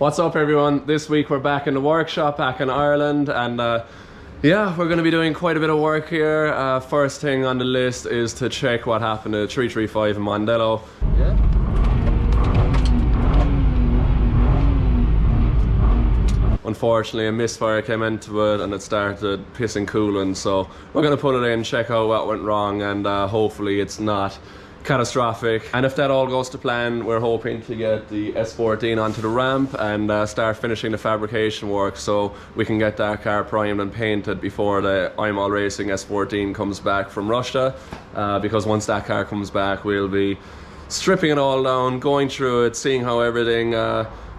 What's up everyone? This week we're back in the workshop back in Ireland, and yeah, we're going to be doing quite a bit of work here. First thing on the list is to check what happened to 335 in Mondello. Yeah. Unfortunately, a misfire came into it and it started pissing coolant, so we're going to put it in, check out what went wrong, and hopefully it's not catastrophic. And if that all goes to plan, we're hoping to get the S14 onto the ramp and start finishing the fabrication work so we can get that car primed and painted before the I'm All Racing S14 comes back from Russia, because once that car comes back we'll be stripping it all down, going through it, seeing how everything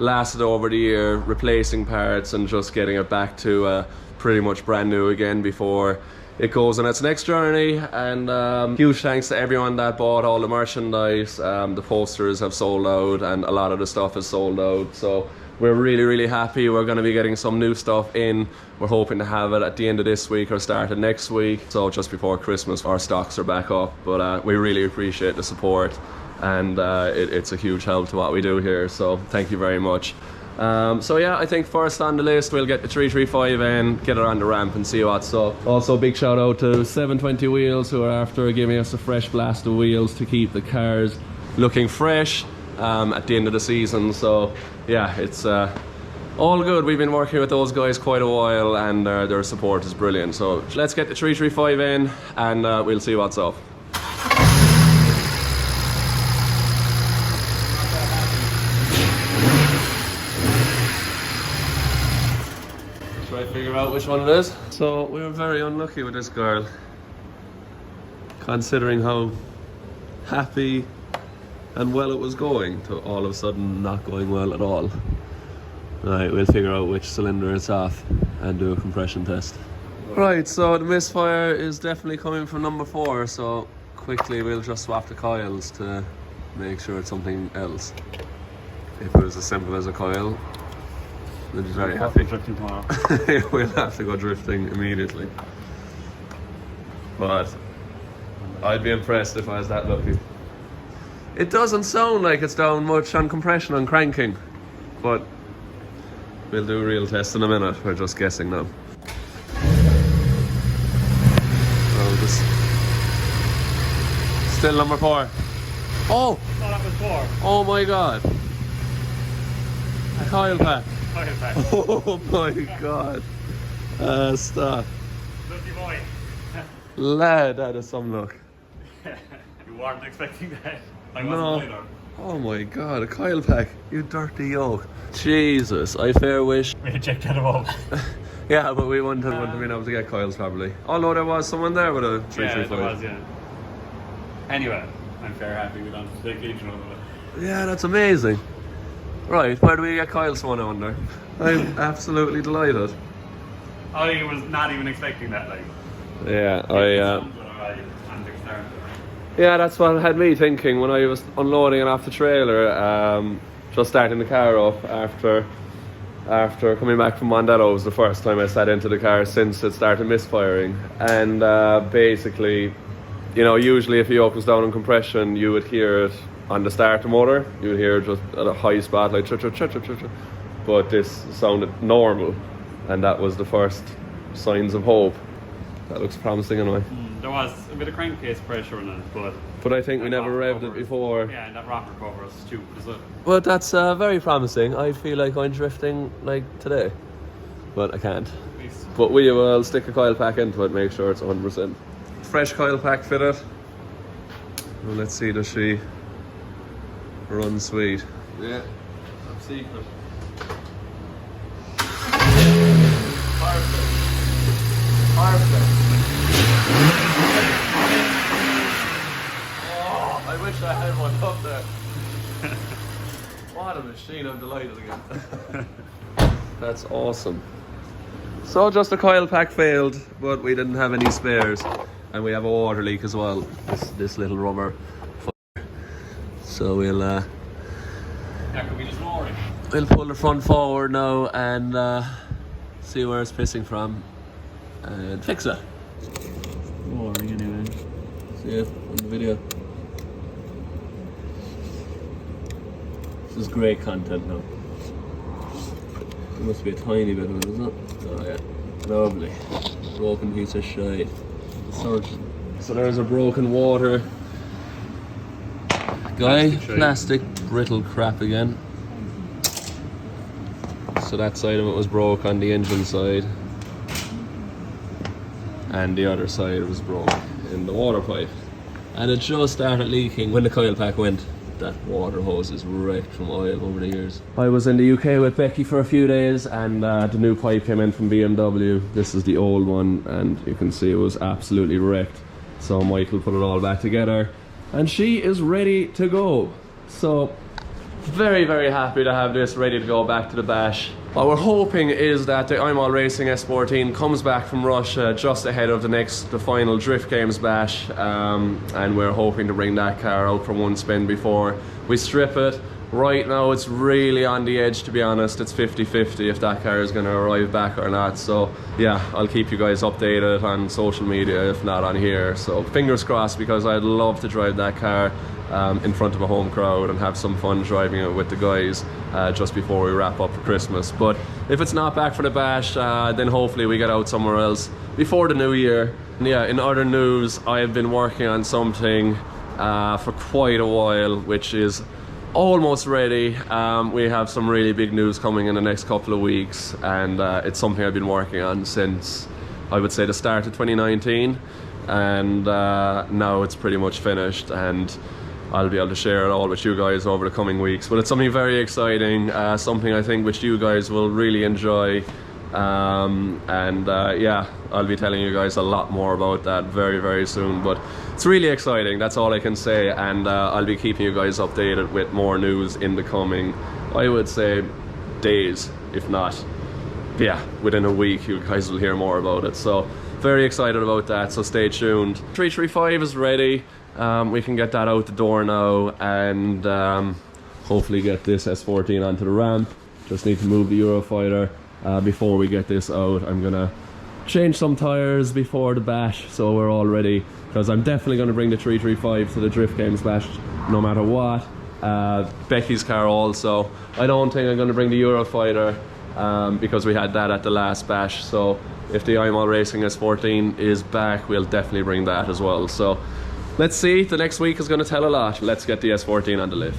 lasted over the year, replacing parts and just getting it back to pretty much brand new again before it goes on its next journey. And huge thanks to everyone that bought all the merchandise. The posters have sold out and a lot of the stuff is sold out, so we're really happy. We're going to be getting some new stuff in. We're hoping to have it at the end of this week or start of next week, so just before Christmas our stocks are back up. But we really appreciate the support, and it's a huge help to what we do here, so thank you very much. So yeah, I think first on the list we'll get the 335 in, get it on the ramp and see what's up. Also big shout out to 720 Wheels, who are after giving us a fresh blast of wheels to keep the cars looking fresh at the end of the season. So yeah, it's all good. We've been working with those guys quite a while, and their support is brilliant. So let's get the 335 in and we'll see what's up. Try to figure out which one it is. So we were very unlucky with this girl, considering how happy and well it was going, to all of a sudden not going well at all. Right, we'll figure out which cylinder it's off and do a compression test. Right, so the misfire is definitely coming from number 4, so quickly we'll just swap the coils to make sure it's something else. If it was as simple as a coil, we'll be very happy. We'll have to go drifting immediately. But I'd be impressed if I was that lucky. It doesn't sound like it's down much on compression and cranking, but we'll do a real test in a minute. We're just guessing now. Still number 4. Oh! Oh, that was 4. Oh my god. A coil pack. Coil pack. Oh my god. Stop. Lucky boy. Lad, that is some luck. You weren't expecting that. I No. wasn't either. Oh my god, a coil pack. You dirty yoke. Jesus, I fair wish. We had checked that above. Yeah, but we wouldn't have been able to get coils probably. Although there was someone there with a 335. Yeah, there was, yeah. Anyway, I'm fair happy we don't have to take each one of it. Yeah, that's amazing. Right, where do we get coils from, I wonder? I'm absolutely delighted. I was not even expecting that, like. Yeah, I yeah, that's what had me thinking when I was unloading it off the trailer, just starting the car up after coming back from Mondello. It was the first time I sat into the car since it started misfiring, and basically, you know, usually if the yoke was down on compression you would hear it on the starter motor, you would hear it just at a high spot like but this sounded normal, and that was the first signs of hope. That looks promising anyway. There was a bit of crankcase pressure in it, but I think we never revved it before. Yeah, and that rocker cover is stupid as well. But that's very promising. I feel like I'm drifting like today, but I can't. But we will stick a coil pack into it, make sure it's 100%. Fresh coil pack fitted. Well, let's see, does she run sweet? Yeah, top secret. Perfect. Oh, I wish I had one up there. What a machine, I'm delighted again. That's awesome. So just the coil pack failed, but we didn't have any spares. And we have a water leak as well, this little rubber. So we'll that could be just lowering. We'll pull the front forward now and see where it's pissing from and fix it. Lowering anyway. See it on the video. This is great content now. There must be a tiny bit of it, isn't it? Oh yeah, lovely. Broken piece of shite. So there's a broken water guy, plastic brittle crap again. So that side of it was broke on the engine side, and the other side was broke in the water pipe, and it just started leaking when the coil pack went. That water hose is wrecked from oil over the years. I was in the UK with Becky for a few days, and the new pipe came in from BMW. This is the old one, and you can see it was absolutely wrecked. So Michael put it all back together, and she is ready to go. So very, very happy to have this ready to go back to the bash. What we're hoping is that the I'm All Racing S14 comes back from Russia just ahead of the final Drift Games bash, and we're hoping to bring that car out for one spin before we strip it. Right now it's really on the edge, to be honest. It's 50-50 if that car is going to arrive back or not. So yeah, I'll keep you guys updated on social media, if not on here. So fingers crossed, because I'd love to drive that car in front of a home crowd and have some fun driving it with the guys just before we wrap up for Christmas. But if it's not back for the bash, then hopefully we get out somewhere else before the new year. And yeah, in other news, I have been working on something for quite a while, which is almost ready. We have some really big news coming in the next couple of weeks, and it's something I've been working on since, I would say, the start of 2019, and now it's pretty much finished, and I'll be able to share it all with you guys over the coming weeks. But it's something very exciting, something I think which you guys will really enjoy, and yeah, I'll be telling you guys a lot more about that very, very soon. But it's really exciting, that's all I can say, and I'll be keeping you guys updated with more news in the coming, I would say, days, if not, yeah, within a week you guys will hear more about it. So very excited about that, so stay tuned. 335 is ready. We can get that out the door now, and hopefully get this S14 onto the ramp. Just need to move the Eurofighter before we get this out. I'm gonna change some tires before the bash, so we're all ready, because I'm definitely going to bring the 335 to the Drift Games bash no matter what. Becky's car also. I don't think I'm going to bring the Eurofighter because we had that at the last bash, so if the I'm All Racing S14 is back, we'll definitely bring that as well. So let's see, the next week is going to tell a lot. Let's get the S14 on the lift.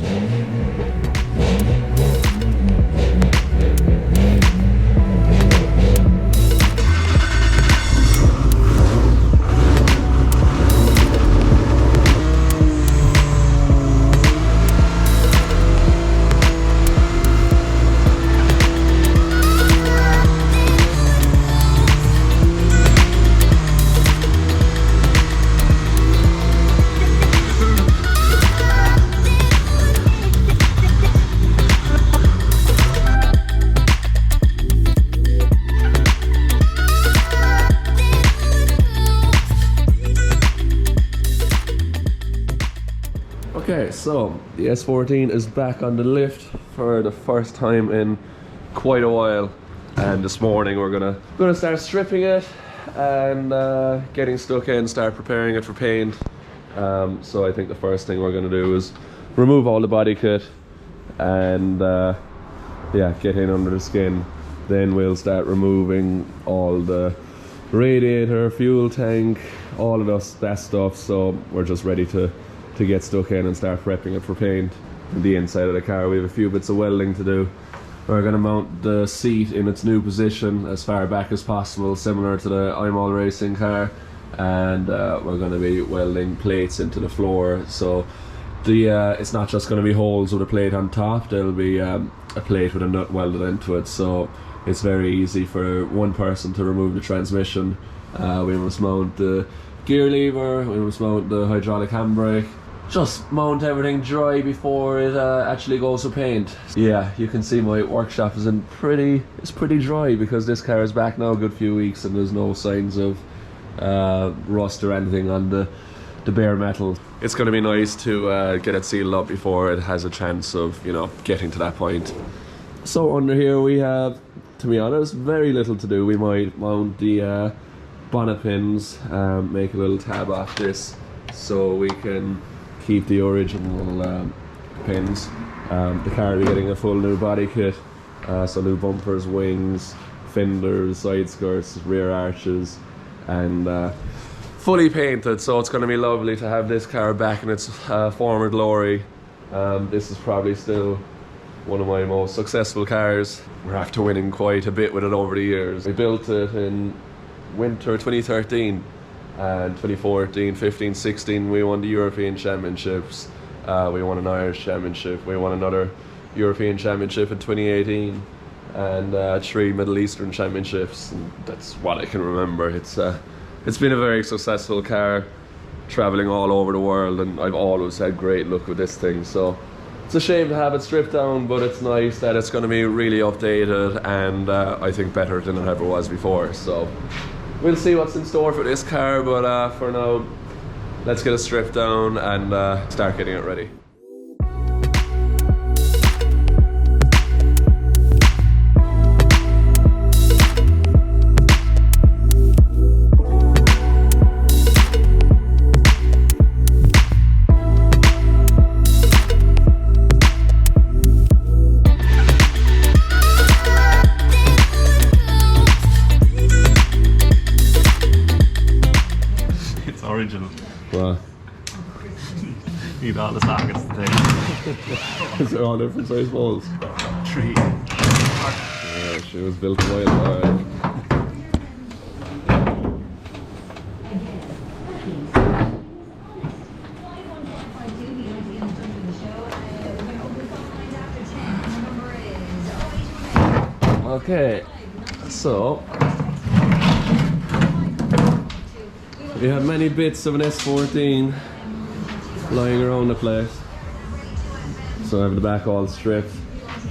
Okay, so the S14 is back on the lift for the first time in quite a while, and this morning we're gonna start stripping it and getting stuck in, start preparing it for paint. So I think the first thing we're gonna do is remove all the body kit and yeah, get in under the skin. Then we'll start removing all the radiator, fuel tank, all of that stuff. So we're just ready to get stuck in and start prepping it for paint. The inside of the car, we have a few bits of welding to do. We're going to mount the seat in its new position as far back as possible, similar to the I'm All Racing car, and we're going to be welding plates into the floor. So it's not just going to be holes with a plate on top, there'll be a plate with a nut welded into it, so it's very easy for one person to remove the transmission. We must mount the gear lever, we must mount the hydraulic handbrake. Just mount everything dry before it actually goes to paint. Yeah, you can see my workshop is it's pretty dry, because this car is back now a good few weeks and there's no signs of rust or anything on the bare metal. It's going to be nice to get it sealed up before it has a chance of, you know, getting to that point. So under here we have, to be honest, very little to do. We might mount the bonnet pins, make a little tab off this so we can keep the original pins. The car will be getting a full new body kit So new bumpers, wings, fenders, side skirts, rear arches, and fully painted. So it's going to be lovely to have this car back in its former glory. This is probably still one of my most successful cars. We're after winning quite a bit with it over the years. We built it in winter 2013, and 2014, 15, 16 we won the European Championships. We won an Irish Championship. We won another European Championship in 2018, and 3 Middle Eastern Championships. And that's what I can remember. It's been a very successful car, traveling all over the world, and I've always had great luck with this thing. So it's a shame to have it stripped down, but it's nice that it's going to be really updated, and I think better than it ever was before. So we'll see what's in store for this car, but for now, let's get it stripped down and start getting it ready. Original. Wow. Need all the sockets today. Is there all different size balls? 3. Yeah, she was built a while back. Okay, so we have many bits of an S14 lying around the place. So I have the back all stripped.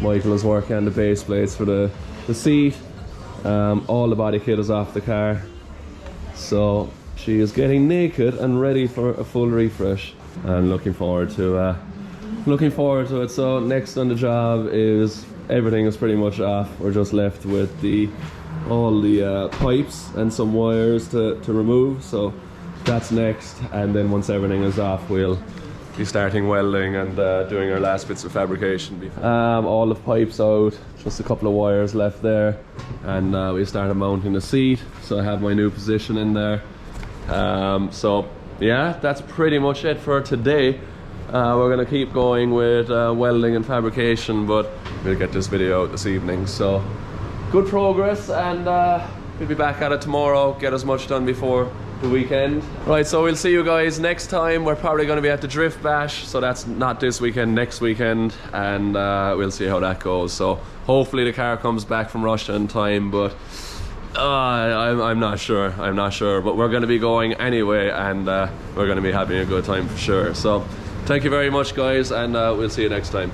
Michael is working on the base plates for the seat. All the body kit is off the car. So she is getting naked and ready for a full refresh. I'm looking forward to it. So next on the job is everything is pretty much off. We're just left with all the pipes and some wires to remove, so that's next. And then once everything is off, we'll be starting welding and doing our last bits of fabrication. All the pipes out, just a couple of wires left there, and we started mounting the seat, so I have my new position in there. So yeah, that's pretty much it for today. We're gonna keep going with welding and fabrication, but we'll get this video out this evening. So good progress, and we'll be back at it tomorrow, get as much done before the weekend. Right, so we'll see you guys next time. We're probably going to be at the Drift Bash, so that's not this weekend, next weekend, and we'll see how that goes. So hopefully the car comes back from Russia in time, but I'm not sure, but we're going to be going anyway, and we're going to be having a good time for sure. So thank you very much, guys, and we'll see you next time.